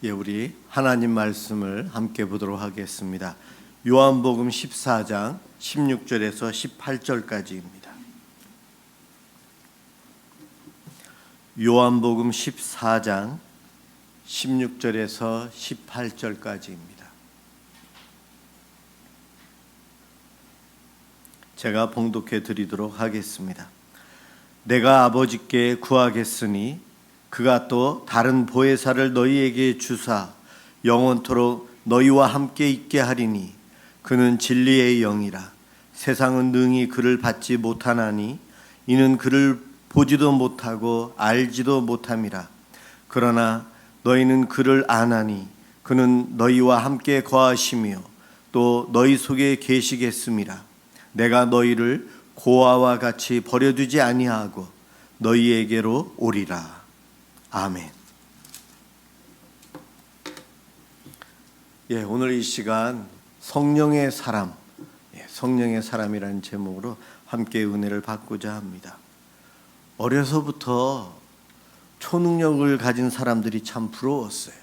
우리 하나님 말씀을 함께 보도록 하겠습니다. 요한복음 14장 16절에서 18절까지입니다. 요한복음 14장 16절에서 18절까지입니다. 제가 봉독해 드리도록 하겠습니다. 내가 아버지께 구하겠으니 그가 또 다른 보혜사를 너희에게 주사 영원토록 너희와 함께 있게 하리니 그는 진리의 영이라. 세상은 능히 그를 받지 못하나니 이는 그를 보지도 못하고 알지도 못함이라. 그러나 너희는 그를 아나니 그는 너희와 함께 거하시며 또 너희 속에 계시겠음이라. 내가 너희를 고아와 같이 버려두지 아니하고 너희에게로 오리라. 아멘. 오늘 이 시간 성령의 사람, 성령의 사람이라는 제목으로 함께 은혜를 받고자 합니다. 어려서부터 초능력을 가진 사람들이 참 부러웠어요.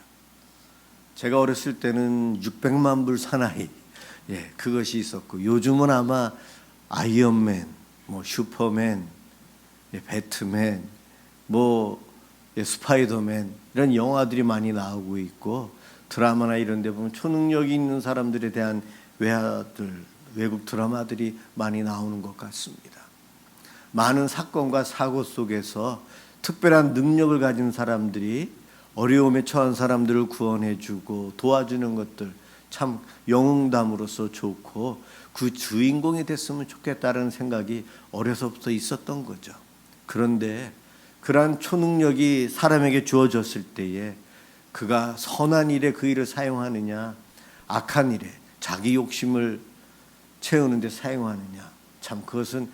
제가 어렸을 때는 600만 불 사나이, 그것이 있었고, 요즘은 아마 아이언맨, 슈퍼맨, 배트맨, 스파이더맨 이런 영화들이 많이 나오고 있고, 드라마나 이런 데 보면 초능력이 있는 사람들에 대한 외국 드라마들이 많이 나오는 것 같습니다. 많은 사건과 사고 속에서 특별한 능력을 가진 사람들이 어려움에 처한 사람들을 구원해주고 도와주는 것들 참 영웅담으로서 좋고, 그 주인공이 됐으면 좋겠다는 생각이 어려서부터 있었던 거죠. 그런데 그러한 초능력이 사람에게 주어졌을 때에 그가 선한 일에 그 일을 사용하느냐, 악한 일에 자기 욕심을 채우는 데 사용하느냐, 참 그것은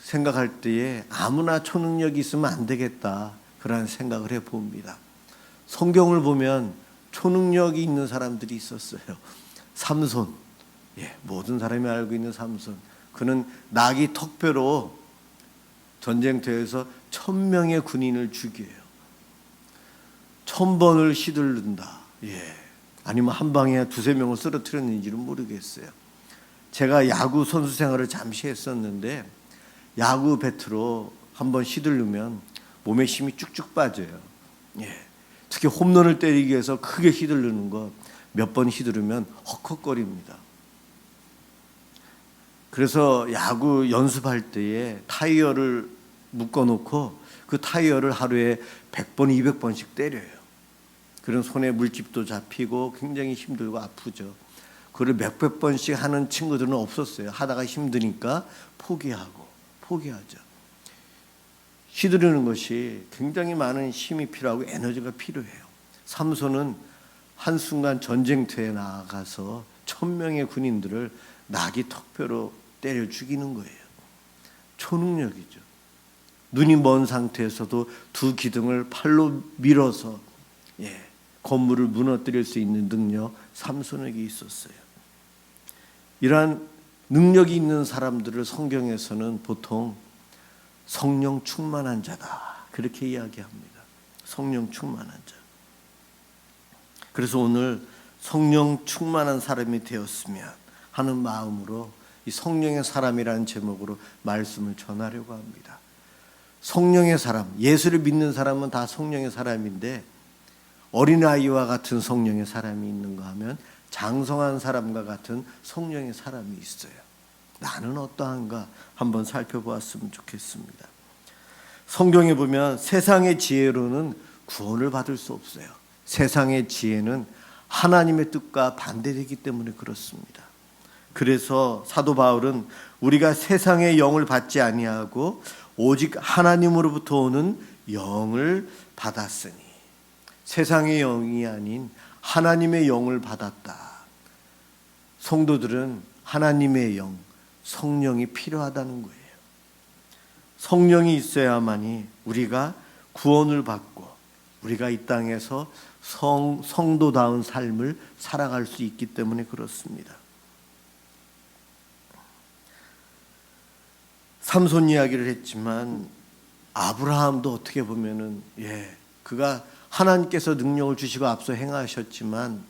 생각할 때에 아무나 초능력이 있으면 안 되겠다, 그런 생각을 해봅니다. 성경을 보면 초능력이 있는 사람들이 있었어요. 삼손, 모든 사람이 알고 있는 삼손. 그는 낙이 턱뼈로 전쟁터에서 1000명의 군인을 죽여요. 1000번을 휘둘른다. 아니면 한 방에 2-3명을 쓰러뜨렸는지는 모르겠어요. 제가 야구 선수 생활을 잠시 했었는데, 야구 배트로 한번 휘두르면 몸에 힘이 쭉쭉 빠져요. 특히 홈런을 때리기 위해서 크게 휘두르는 거 몇 번 휘두르면 헉헉거립니다. 그래서 야구 연습할 때에 타이어를 묶어놓고 그 타이어를 하루에 100번, 200번씩 때려요. 그런 손에 물집도 잡히고 굉장히 힘들고 아프죠. 그걸 몇백 번씩 하는 친구들은 없었어요. 하다가 힘드니까 포기하죠. 휘두르는 것이 굉장히 많은 힘이 필요하고 에너지가 필요해요. 삼손은 한순간 전쟁터에 나아가서 1000명의 군인들을 낙이 턱뼈로 때려 죽이는 거예요. 초능력이죠. 눈이 먼 상태에서도 두 기둥을 팔로 밀어서 건물을 무너뜨릴 수 있는 능력, 삼손에게 있었어요. 이러한 능력이 있는 사람들을 성경에서는 보통 성령 충만한 자다, 그렇게 이야기합니다. 성령 충만한 자. 그래서 오늘 성령 충만한 사람이 되었으면 하는 마음으로 이 성령의 사람이라는 제목으로 말씀을 전하려고 합니다. 성령의 사람, 예수를 믿는 사람은 다 성령의 사람인데, 어린아이와 같은 성령의 사람이 있는가 하면 장성한 사람과 같은 성령의 사람이 있어요. 나는 어떠한가 한번 살펴보았으면 좋겠습니다. 성경에 보면 세상의 지혜로는 구원을 받을 수 없어요. 세상의 지혜는 하나님의 뜻과 반대되기 때문에 그렇습니다. 그래서 사도 바울은 우리가 세상의 영을 받지 아니하고 오직 하나님으로부터 오는 영을 받았으니, 세상의 영이 아닌 하나님의 영을 받았다. 성도들은 하나님의 영, 성령이 필요하다는 거예요. 성령이 있어야만이 우리가 구원을 받고 우리가 이 땅에서 성도다운 삶을 살아갈 수 있기 때문에 그렇습니다. 삼손 이야기를 했지만 아브라함도 어떻게 보면은 그가 하나님께서 능력을 주시고 앞서 행하셨지만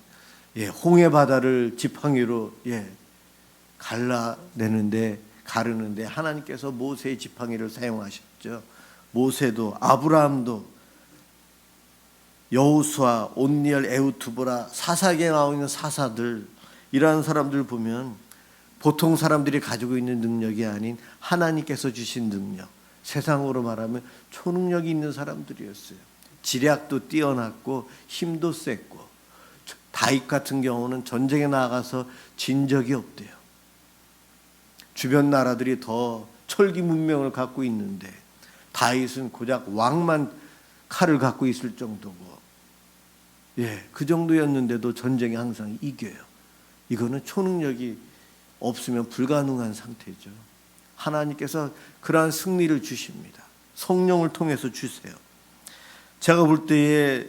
홍해 바다를 지팡이로 가르는데 하나님께서 모세의 지팡이를 사용하셨죠. 모세도 아브라함도 여호수아, 온니엘, 에우투보라, 사사기에 나와 있는 사사들, 이러한 사람들 보면 보통 사람들이 가지고 있는 능력이 아닌 하나님께서 주신 능력, 세상으로 말하면 초능력이 있는 사람들이었어요. 지략도 뛰어났고 힘도 셌고, 다윗 같은 경우는 전쟁에 나가서 진 적이 없대요. 주변 나라들이 더 철기 문명을 갖고 있는데 다윗은 고작 왕만 칼을 갖고 있을 정도고, 그 정도였는데도 전쟁에 항상 이겨요. 이거는 초능력이 없으면 불가능한 상태죠. 하나님께서 그러한 승리를 주십니다. 성령을 통해서 주세요. 제가 볼 때에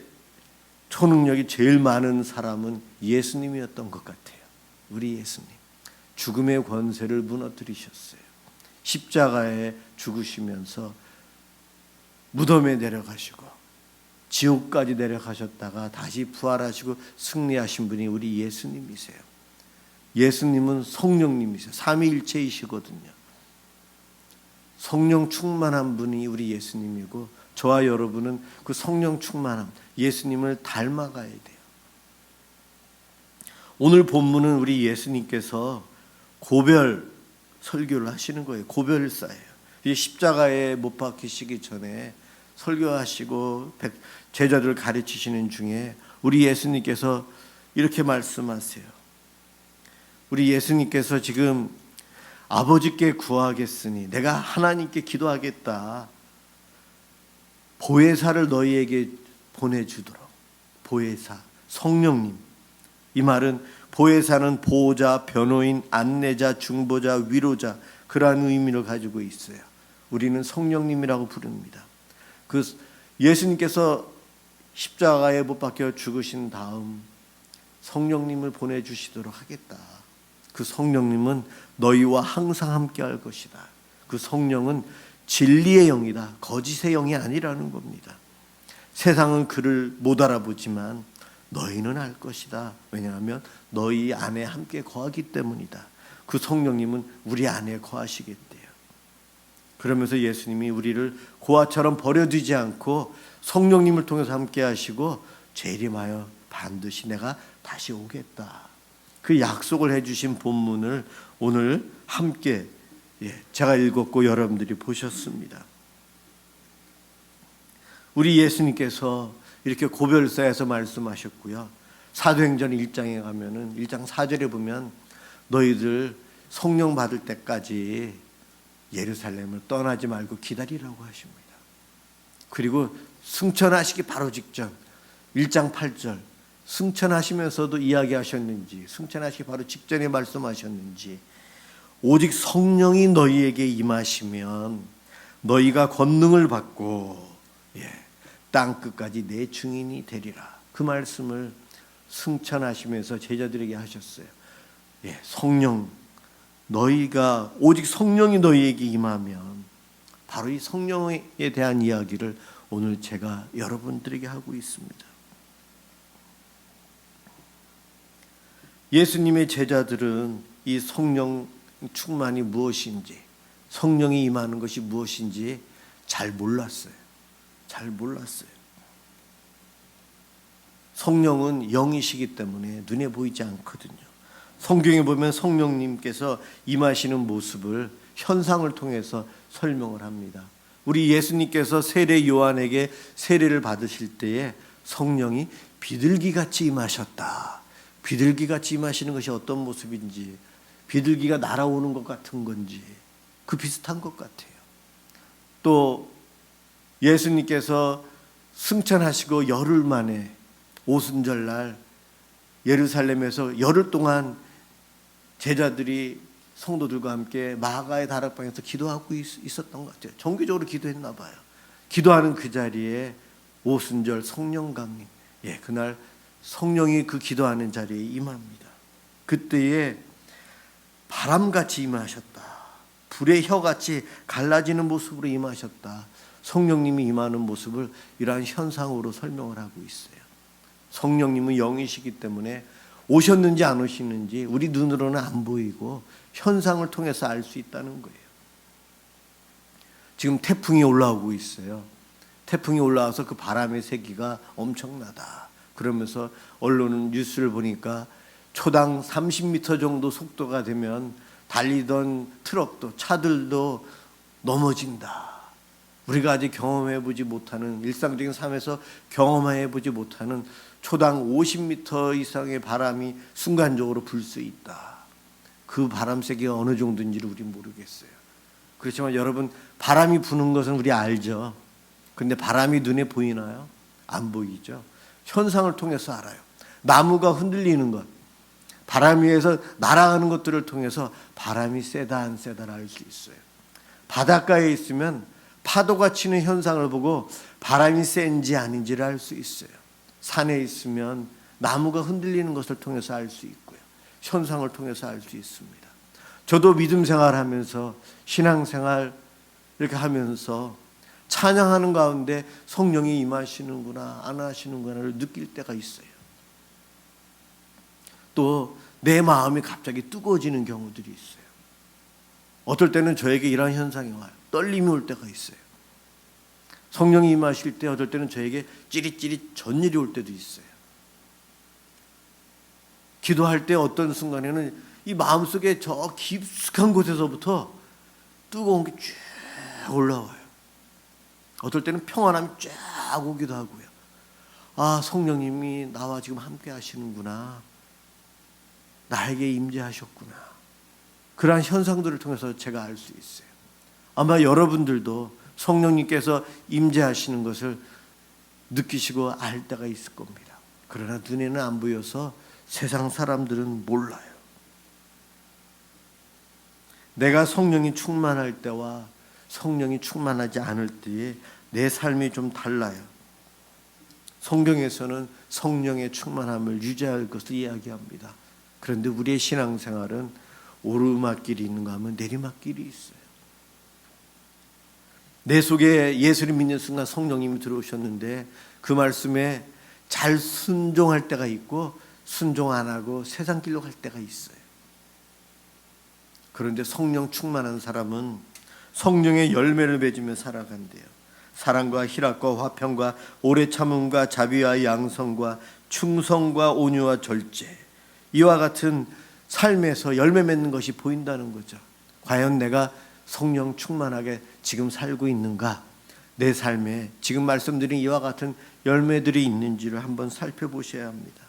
초능력이 제일 많은 사람은 예수님이었던 것 같아요. 우리 예수님. 죽음의 권세를 무너뜨리셨어요. 십자가에 죽으시면서 무덤에 내려가시고 지옥까지 내려가셨다가 다시 부활하시고 승리하신 분이 우리 예수님이세요. 예수님은 성령님이세요. 삼위일체이시거든요. 성령 충만한 분이 우리 예수님이고, 저와 여러분은 그 성령 충만함, 예수님을 닮아가야 돼요. 오늘 본문은 우리 예수님께서 고별 설교를 하시는 거예요. 고별사예요. 십자가에 못 박히시기 전에 설교하시고 제자들을 가르치시는 중에 우리 예수님께서 이렇게 말씀하세요. 우리 예수님께서 지금 아버지께 구하겠으니, 내가 하나님께 기도하겠다. 보혜사를 너희에게 보내주도록. 보혜사, 성령님. 이 말은 보혜사는 보호자, 변호인, 안내자, 중보자, 위로자, 그러한 의미를 가지고 있어요. 우리는 성령님이라고 부릅니다. 그 예수님께서 십자가에 못 박혀 죽으신 다음 성령님을 보내주시도록 하겠다. 그 성령님은 너희와 항상 함께 할 것이다. 그 성령은 진리의 영이다. 거짓의 영이 아니라는 겁니다. 세상은 그를 못 알아보지만 너희는 알 것이다. 왜냐하면 너희 안에 함께 거하기 때문이다. 그 성령님은 우리 안에 거하시겠대요. 그러면서 예수님이 우리를 고아처럼 버려두지 않고 성령님을 통해서 함께 하시고 재림하여 반드시 내가 다시 오겠다. 그 약속을 해주신 본문을 오늘 함께 제가 읽었고 여러분들이 보셨습니다. 우리 예수님께서 이렇게 고별사에서 말씀하셨고요. 사도행전 1장에 가면은 1장 4절에 보면 너희들 성령 받을 때까지 예루살렘을 떠나지 말고 기다리라고 하십니다. 그리고 승천하시기 바로 직전 1장 8절 승천하시면서도 이야기하셨는지, 승천하시기 바로 직전에 말씀하셨는지, 오직 성령이 너희에게 임하시면 너희가 권능을 받고 땅 끝까지 내 증인이 되리라. 그 말씀을 승천하시면서 제자들에게 하셨어요. 성령, 너희가 오직 성령이 너희에게 임하면, 바로 이 성령에 대한 이야기를 오늘 제가 여러분들에게 하고 있습니다. 예수님의 제자들은 이 성령 충만이 무엇인지, 성령이 임하는 것이 무엇인지 잘 몰랐어요. 잘 몰랐어요. 성령은 영이시기 때문에 눈에 보이지 않거든요. 성경에 보면 성령님께서 임하시는 모습을 현상을 통해서 설명을 합니다. 우리 예수님께서 세례 요한에게 세례를 받으실 때에 성령이 비둘기같이 임하셨다. 비둘기같이 임하시는 것이 어떤 모습인지, 비둘기가 날아오는 것 같은 건지 그 비슷한 것 같아요. 또 예수님께서 승천하시고 열흘 만에 오순절날 예루살렘에서 열흘 동안 제자들이 성도들과 함께 마가의 다락방에서 기도하고 있었던 것 같아요. 정기적으로 기도했나 봐요. 기도하는 그 자리에 오순절 성령 강림, 그날 성령이 그 기도하는 자리에 임합니다. 그때에 바람같이 임하셨다. 불의 혀같이 갈라지는 모습으로 임하셨다. 성령님이 임하는 모습을 이러한 현상으로 설명을 하고 있어요. 성령님은 영이시기 때문에 오셨는지 안 오시는지 우리 눈으로는 안 보이고 현상을 통해서 알 수 있다는 거예요. 지금 태풍이 올라오고 있어요. 태풍이 올라와서 그 바람의 세기가 엄청나다. 그러면서 언론 뉴스를 보니까 초당 30m 정도 속도가 되면 달리던 트럭도 차들도 넘어진다. 우리가 아직 경험해보지 못하는, 일상적인 삶에서 경험해보지 못하는 초당 50m 이상의 바람이 순간적으로 불 수 있다. 그 바람 세기가 어느 정도인지를 우리는 모르겠어요. 그렇지만 여러분, 바람이 부는 것은 우리 알죠. 근데 바람이 눈에 보이나요? 안 보이죠. 현상을 통해서 알아요. 나무가 흔들리는 것, 바람 위에서 날아가는 것들을 통해서 바람이 세다 안 세다를 알 수 있어요. 바닷가에 있으면 파도가 치는 현상을 보고 바람이 센지 아닌지를 알 수 있어요. 산에 있으면 나무가 흔들리는 것을 통해서 알 수 있고요. 현상을 통해서 알 수 있습니다. 저도 믿음 생활하면서 신앙생활 이렇게 하면서 찬양하는 가운데 성령이 임하시는구나 안 하시는구나를 느낄 때가 있어요. 또 내 마음이 갑자기 뜨거워지는 경우들이 있어요. 어떨 때는 저에게 이런 현상이 와요. 떨림이 올 때가 있어요. 성령이 임하실 때 어떨 때는 저에게 찌릿찌릿 전율이 올 때도 있어요. 기도할 때 어떤 순간에는 이 마음속에 저 깊숙한 곳에서부터 뜨거운 게 쫙 올라와요. 어떨 때는 평안함이 쫙 오기도 하고요. 아, 성령님이 나와 지금 함께 하시는구나. 나에게 임재하셨구나. 그러한 현상들을 통해서 제가 알 수 있어요. 아마 여러분들도 성령님께서 임재하시는 것을 느끼시고 알 때가 있을 겁니다. 그러나 눈에는 안 보여서 세상 사람들은 몰라요. 내가 성령이 충만할 때와 성령이 충만하지 않을 때에 내 삶이 좀 달라요. 성경에서는 성령의 충만함을 유지할 것을 이야기합니다. 그런데 우리의 신앙생활은 오르막길이 있는가 하면 내리막길이 있어요. 내 속에 예수를 믿는 순간 성령님이 들어오셨는데 그 말씀에 잘 순종할 때가 있고 순종 안 하고 세상 길로 갈 때가 있어요. 그런데 성령 충만한 사람은 성령의 열매를 맺으며 살아간대요. 사랑과 희락과 화평과 오래 참음과 자비와 양성과 충성과 온유와 절제, 이와 같은 삶에서 열매 맺는 것이 보인다는 거죠. 과연 내가 성령 충만하게 지금 살고 있는가? 내 삶에 지금 말씀드린 이와 같은 열매들이 있는지를 한번 살펴보셔야 합니다.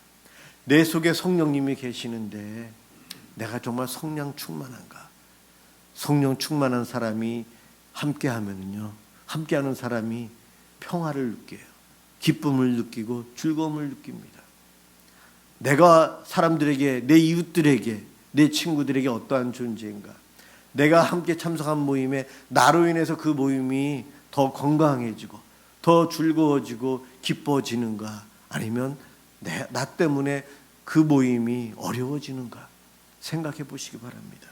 내 속에 성령님이 계시는데 내가 정말 성령 충만한가? 성령 충만한 사람이 함께하면요, 함께하는 사람이 평화를 느껴요. 기쁨을 느끼고 즐거움을 느낍니다. 내가 사람들에게, 내 이웃들에게, 내 친구들에게 어떠한 존재인가? 내가 함께 참석한 모임에 나로 인해서 그 모임이 더 건강해지고 더 즐거워지고 기뻐지는가? 아니면 나 때문에 그 모임이 어려워지는가? 생각해 보시기 바랍니다.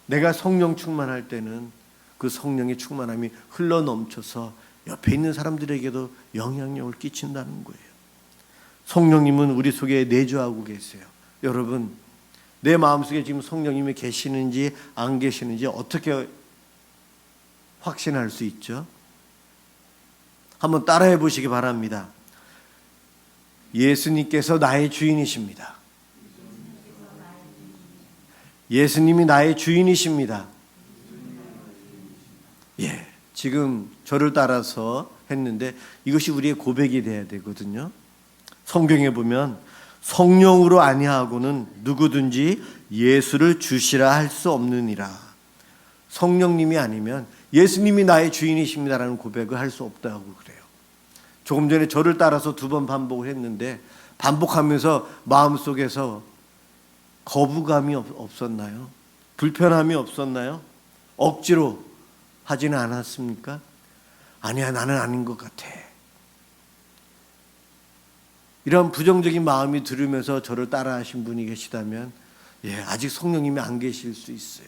내가 성령 충만할 때는 그 성령의 충만함이 흘러 넘쳐서 옆에 있는 사람들에게도 영향력을 끼친다는 거예요. 성령님은 우리 속에 내주하고 계세요. 여러분, 내 마음속에 지금 성령님이 계시는지 안 계시는지 어떻게 확신할 수 있죠? 한번 따라해 보시기 바랍니다. 예수님께서 나의 주인이십니다. 예수님이 나의 주인이십니다. 예, 지금 저를 따라서 했는데 이것이 우리의 고백이 돼야 되거든요. 성경에 보면 성령으로 아니하고는 누구든지 예수를 주시라 할 수 없느니라. 성령님이 아니면 예수님이 나의 주인이십니다라는 고백을 할 수 없다고 그래요. 조금 전에 저를 따라서 2번 반복을 했는데 반복하면서 마음속에서 거부감이 없었나요? 불편함이 없었나요? 억지로 하지는 않았습니까? 아니야, 나는 아닌 것 같아. 이런 부정적인 마음이 들으면서 저를 따라하신 분이 계시다면 아직 성령님이 안 계실 수 있어요.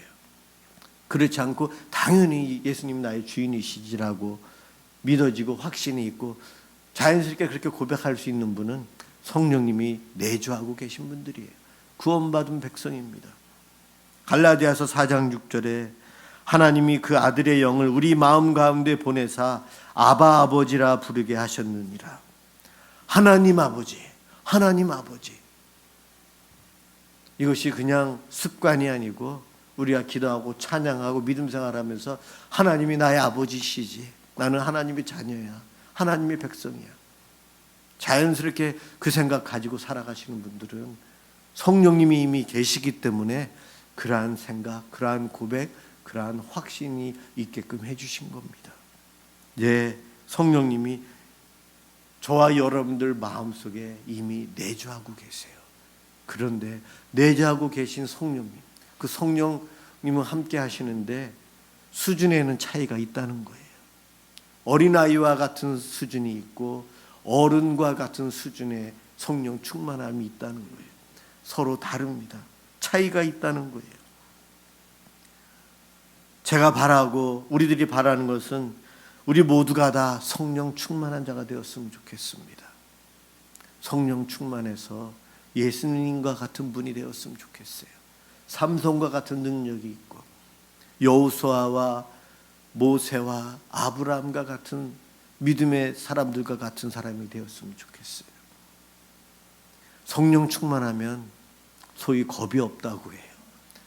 그렇지 않고 당연히 예수님 나의 주인이시지라고 믿어지고 확신이 있고 자연스럽게 그렇게 고백할 수 있는 분은 성령님이 내주하고 계신 분들이에요. 구원받은 백성입니다. 갈라디아서 4장 6절에 하나님이 그 아들의 영을 우리 마음 가운데 보내사 아바 아버지라 부르게 하셨느니라. 하나님 아버지, 하나님 아버지. 이것이 그냥 습관이 아니고 우리가 기도하고 찬양하고 믿음 생활하면서 하나님이 나의 아버지시지, 나는 하나님의 자녀야, 하나님의 백성이야, 자연스럽게 그 생각 가지고 살아가시는 분들은 성령님이 이미 계시기 때문에 그러한 생각, 그러한 고백, 그러한 확신이 있게끔 해주신 겁니다. 예, 성령님이 저와 여러분들 마음속에 이미 내주하고 계세요. 그런데 내주하고 계신 성령님, 그 성령님은 함께 하시는데 수준에는 차이가 있다는 거예요. 어린아이와 같은 수준이 있고 어른과 같은 수준의 성령 충만함이 있다는 거예요. 서로 다릅니다. 차이가 있다는 거예요. 제가 바라고 우리들이 바라는 것은 우리 모두가 다 성령 충만한 자가 되었으면 좋겠습니다. 성령 충만해서 예수님과 같은 분이 되었으면 좋겠어요. 삼손과 같은 능력이 있고 여호수아와 모세와 아브라함과 같은 믿음의 사람들과 같은 사람이 되었으면 좋겠어요. 성령 충만하면 소위 겁이 없다고 해요.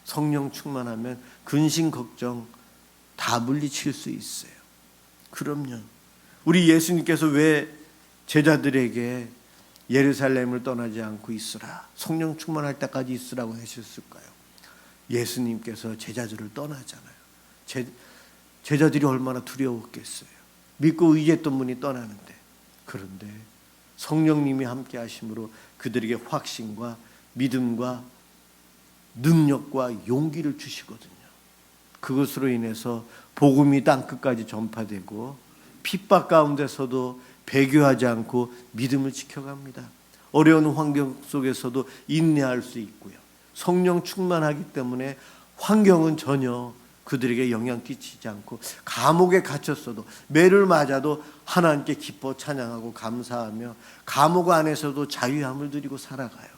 성령 충만하면 근심 걱정 다 물리칠 수 있어요. 그럼요. 우리 예수님께서 왜 제자들에게 예루살렘을 떠나지 않고 있으라, 성령 충만할 때까지 있으라고 하셨을까요? 예수님께서 제자들을 떠나잖아요. 제자들이 얼마나 두려웠겠어요. 믿고 의지했던 분이 떠나는데. 그런데 성령님이 함께 하심으로 그들에게 확신과 믿음과 능력과 용기를 주시거든요. 그것으로 인해서 복음이 땅끝까지 전파되고 핍박 가운데서도 배교하지 않고 믿음을 지켜갑니다. 어려운 환경 속에서도 인내할 수 있고요. 성령 충만하기 때문에 환경은 전혀 그들에게 영향 끼치지 않고 감옥에 갇혔어도 매를 맞아도 하나님께 기뻐 찬양하고 감사하며 감옥 안에서도 자유함을 누리고 살아가요.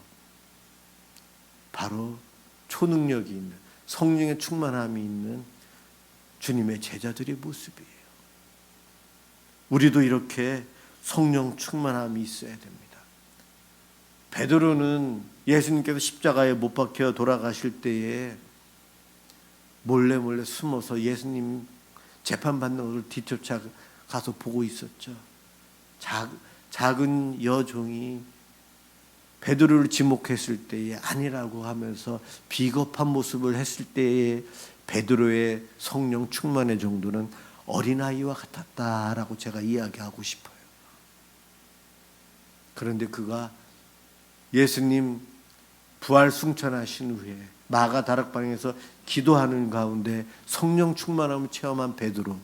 바로 초능력이 있는 성령의 충만함이 있는 주님의 제자들의 모습이에요. 우리도 이렇게 성령 충만함이 있어야 됩니다. 베드로는 예수님께서 십자가에 못 박혀 돌아가실 때에 몰래 숨어서 예수님 재판받는 것을 뒤쫓아 가서 보고 있었죠. 작은 여종이 베드로를 지목했을 때에 아니라고 하면서 비겁한 모습을 했을 때에 베드로의 성령 충만의 정도는 어린아이와 같았다라고 제가 이야기하고 싶어요. 그런데 그가 예수님 부활 승천하신 후에 마가 다락방에서 기도하는 가운데 성령 충만함을 체험한 베드로,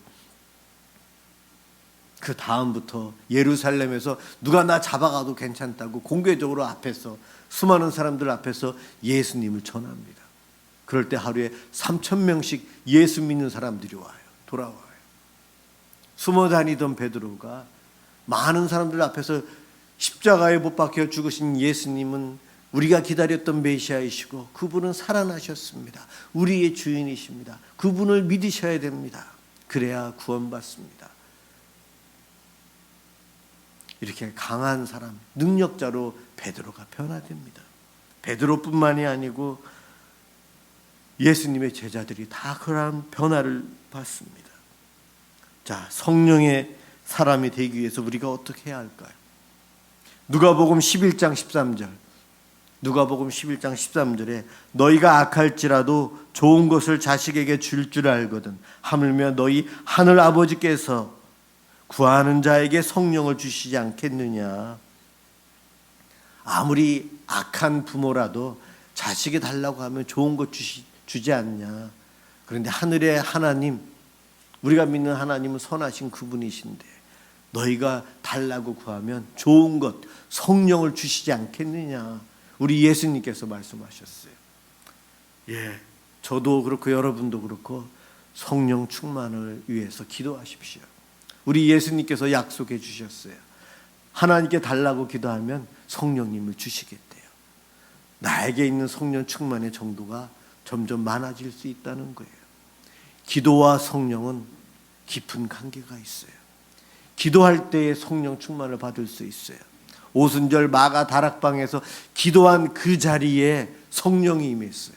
그 다음부터 예루살렘에서 누가 나 잡아가도 괜찮다고 공개적으로 앞에서 수많은 사람들 앞에서 예수님을 전합니다. 그럴 때 하루에 3,000명씩 예수 믿는 사람들이 와요. 돌아와요. 숨어 다니던 베드로가 많은 사람들 앞에서 십자가에 못 박혀 죽으신 예수님은 우리가 기다렸던 메시아이시고 그분은 살아나셨습니다. 우리의 주인이십니다. 그분을 믿으셔야 됩니다. 그래야 구원받습니다. 이렇게 강한 사람, 능력자로 베드로가 변화됩니다. 베드로뿐만이 아니고 예수님의 제자들이 다 그러한 변화를 받습니다. 자, 성령의 사람이 되기 위해서 우리가 어떻게 해야 할까요? 누가복음 11장 13절. 누가복음 11장 13절에 너희가 악할지라도 좋은 것을 자식에게 줄 알거든 하물며 너희 하늘 아버지께서 구하는 자에게 성령을 주시지 않겠느냐. 아무리 악한 부모라도 자식이 달라고 하면 좋은 것 주지 않냐. 그런데 하늘의 하나님, 우리가 믿는 하나님은 선하신 그분이신데 너희가 달라고 구하면 좋은 것, 성령을 주시지 않겠느냐. 우리 예수님께서 말씀하셨어요. 예, 저도 그렇고 여러분도 그렇고 성령 충만을 위해서 기도하십시오. 우리 예수님께서 약속해 주셨어요. 하나님께 달라고 기도하면 성령님을 주시겠대요. 나에게 있는 성령 충만의 정도가 점점 많아질 수 있다는 거예요. 기도와 성령은 깊은 관계가 있어요. 기도할 때에 성령 충만을 받을 수 있어요. 오순절 마가 다락방에서 기도한 그 자리에 성령이 임했어요.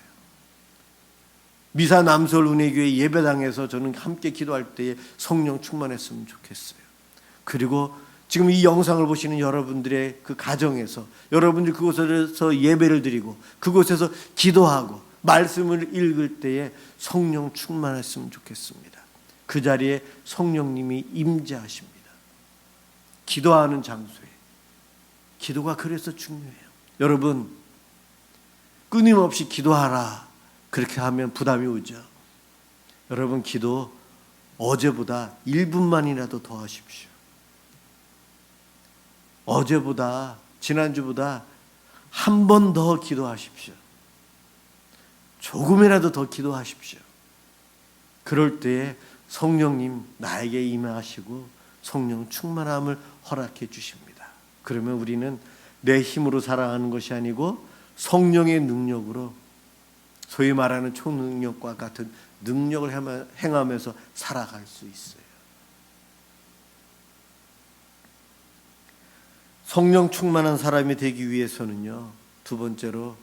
미사 남서울 은혜교회 예배당에서 저는 함께 기도할 때에 성령 충만했으면 좋겠어요. 그리고 지금 이 영상을 보시는 여러분들의 그 가정에서 여러분들 그곳에서 예배를 드리고 그곳에서 기도하고 말씀을 읽을 때에 성령 충만했으면 좋겠습니다. 그 자리에 성령님이 임재하십니다. 기도하는 장소에. 기도가 그래서 중요해요. 여러분, 끊임없이 기도하라 그렇게 하면 부담이 오죠. 여러분, 기도 어제보다 1분만이라도 더 하십시오. 어제보다, 지난주보다 한 번 더 기도하십시오. 조금이라도 더 기도하십시오. 그럴 때에 성령님 나에게 임하시고 성령 충만함을 허락해 주십니다. 그러면 우리는 내 힘으로 살아가는 것이 아니고 성령의 능력으로, 소위 말하는 초능력과 같은 능력을 행하면서 살아갈 수 있어요. 성령 충만한 사람이 되기 위해서는요, 두 번째로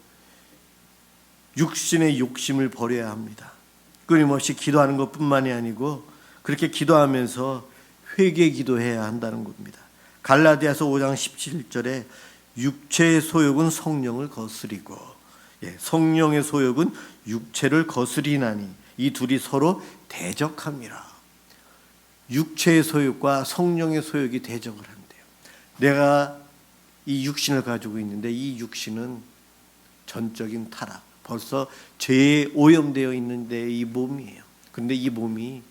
육신의 욕심을 버려야 합니다. 끊임없이 기도하는 것뿐만이 아니고 그렇게 기도하면서 회개 기도해야 한다는 겁니다. 갈라디아서 5장 17절에 육체의 소욕은 성령을 거스리고 성령의 소욕은 육체를 거스리나니 이 둘이 서로 대적함이라. 육체의 소욕과 성령의 소욕이 대적을 한대요. 내가 이 육신을 가지고 있는데 이 육신은 전적인 타락, 벌써 죄에 오염되어 있는데 이 몸이에요. 그런데 이 몸이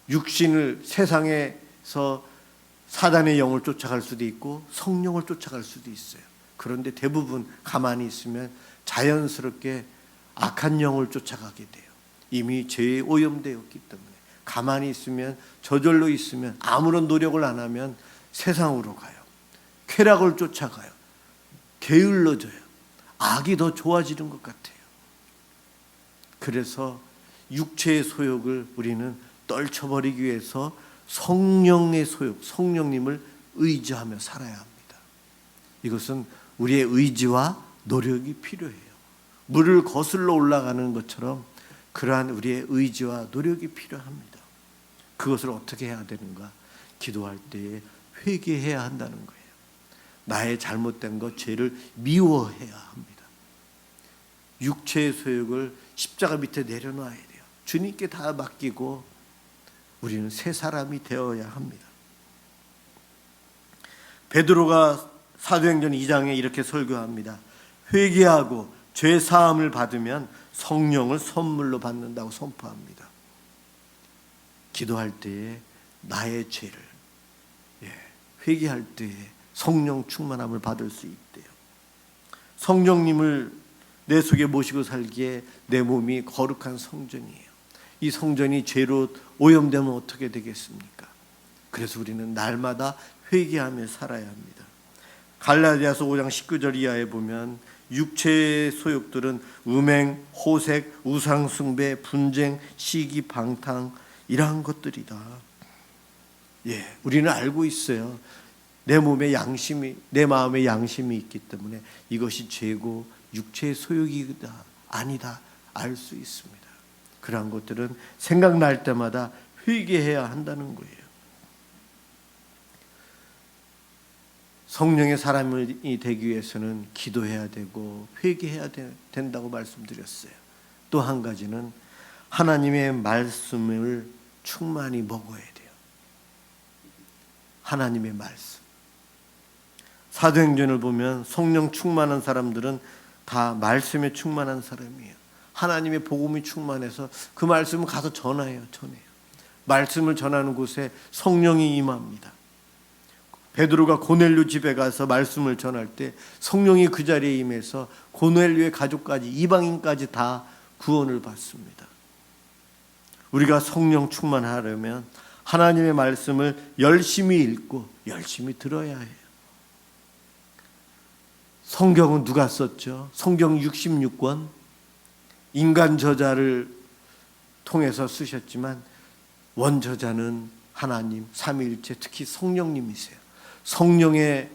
육신을 세상에서 사단의 영을 쫓아갈 수도 있고 성령을 쫓아갈 수도 있어요. 그런데 대부분 가만히 있으면 자연스럽게 악한 영을 쫓아가게 돼요. 이미 죄에 오염되었기 때문에. 가만히 있으면, 저절로 있으면, 아무런 노력을 안 하면 세상으로 가요. 쾌락을 쫓아가요. 게을러져요. 악이 더 좋아지는 것 같아요. 그래서 육체의 소욕을 우리는 떨쳐버리기 위해서 성령의 소욕, 성령님을 의지하며 살아야 합니다. 이것은 우리의 의지와 노력이 필요해요. 물을 거슬러 올라가는 것처럼 그러한 우리의 의지와 노력이 필요합니다. 그것을 어떻게 해야 되는가? 기도할 때에 회개해야 한다는 거예요. 나의 잘못된 것, 죄를 미워해야 합니다. 육체의 소욕을 십자가 밑에 내려놔야 돼요. 주님께 다 맡기고 우리는 새 사람이 되어야 합니다. 베드로가 사도행전 2장에 이렇게 설교합니다. 회개하고 죄 사함을 받으면 성령을 선물로 받는다고 선포합니다. 기도할 때에 나의 죄를 회개할 때에 성령 충만함을 받을 수 있대요. 성령님을 내 속에 모시고 살기에 내 몸이 거룩한 성전이에요. 이 성전이 죄로 오염되면 어떻게 되겠습니까? 그래서 우리는 날마다 회개하며 살아야 합니다. 갈라디아서 5장 19절 이하에 보면 육체의 소욕들은 음행, 호색, 우상숭배, 분쟁, 시기, 방탕 이러한 것들이다. 우리는 알고 있어요. 내 몸에 양심이, 내 마음에 양심이 있기 때문에 이것이 죄고 육체의 소욕이다, 아니다 알 수 있습니다. 그러한 것들은 생각날 때마다 회개해야 한다는 거예요. 성령의 사람이 되기 위해서는 기도해야 되고 회개해야 된다고 말씀드렸어요. 또 한 가지는 하나님의 말씀을 충만히 먹어야 돼요. 하나님의 말씀. 사도행전을 보면 성령 충만한 사람들은 다 말씀에 충만한 사람이에요. 하나님의 복음이 충만해서 그 말씀을 가서 전해요. 말씀을 전하는 곳에 성령이 임합니다. 베드로가 고넬료 집에 가서 말씀을 전할 때 성령이 그 자리에 임해서 고넬료의 가족까지, 이방인까지 다 구원을 받습니다. 우리가 성령 충만하려면 하나님의 말씀을 열심히 읽고 열심히 들어야 해요. 성경은 누가 썼죠? 성경 66권 인간 저자를 통해서 쓰셨지만 원저자는 하나님 삼위일체, 특히 성령님이세요. 성령의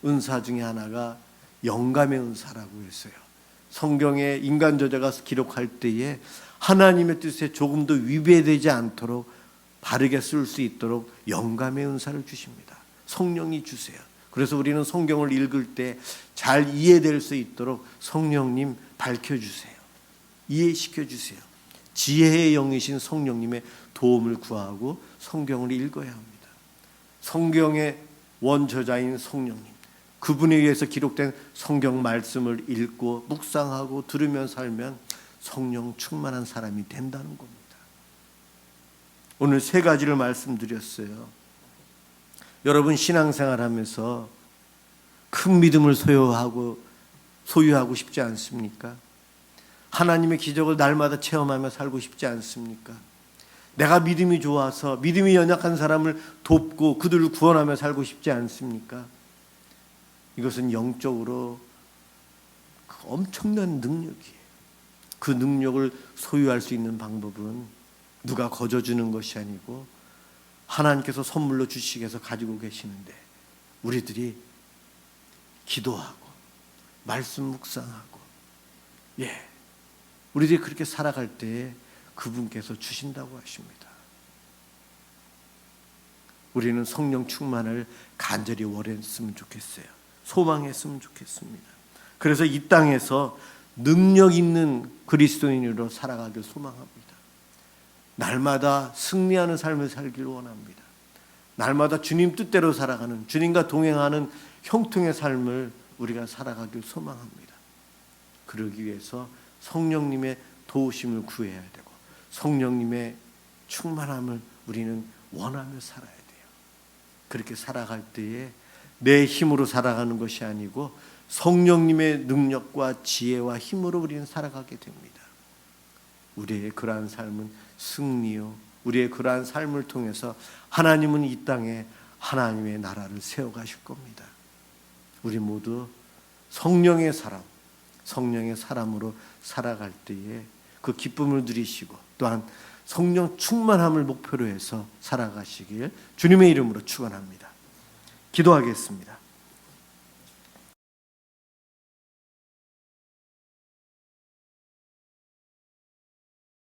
은사 중에 하나가 영감의 은사라고 했어요. 성경의 인간 저자가 기록할 때에 하나님의 뜻에 조금 더 위배되지 않도록 바르게 쓸 수 있도록 영감의 은사를 주십니다. 성령이 주세요. 그래서 우리는 성경을 읽을 때 잘 이해될 수 있도록 성령님 밝혀주세요. 이해시켜주세요. 지혜의 영이신 성령님의 도움을 구하고 성경을 읽어야 합니다. 성경의 원저자인 성령님, 그분에 의해서 기록된 성경 말씀을 읽고 묵상하고 들으며 살면 성령 충만한 사람이 된다는 겁니다. 오늘 세 가지를 말씀드렸어요. 여러분 신앙생활하면서 큰 믿음을 소유하고 싶지 않습니까? 하나님의 기적을 날마다 체험하며 살고 싶지 않습니까? 내가 믿음이 좋아서 믿음이 연약한 사람을 돕고 그들을 구원하며 살고 싶지 않습니까? 이것은 영적으로 엄청난 능력이에요. 그 능력을 소유할 수 있는 방법은 누가 거저주는 것이 아니고 하나님께서 선물로 주시기 위해서 가지고 계시는데 우리들이 기도하고 말씀 묵상하고 우리들이 그렇게 살아갈 때에 그분께서 주신다고 하십니다. 우리는 성령 충만을 간절히 원했으면 좋겠어요. 소망했으면 좋겠습니다. 그래서 이 땅에서 능력 있는 그리스도인으로 살아가길 소망합니다. 날마다 승리하는 삶을 살기를 원합니다. 날마다 주님 뜻대로 살아가는, 주님과 동행하는 형통의 삶을 우리가 살아가길 소망합니다. 그러기 위해서 성령님의 도우심을 구해야 되고 성령님의 충만함을 우리는 원하며 살아야 돼요. 그렇게 살아갈 때에 내 힘으로 살아가는 것이 아니고 성령님의 능력과 지혜와 힘으로 우리는 살아가게 됩니다. 우리의 그러한 삶은 승리요, 우리의 그러한 삶을 통해서 하나님은 이 땅에 하나님의 나라를 세워가실 겁니다. 우리 모두 성령의 사람, 성령의 사람으로 살아갈 때에 그 기쁨을 누리시고 또한 성령 충만함을 목표로 해서 살아가시길 주님의 이름으로 축원합니다. 기도하겠습니다.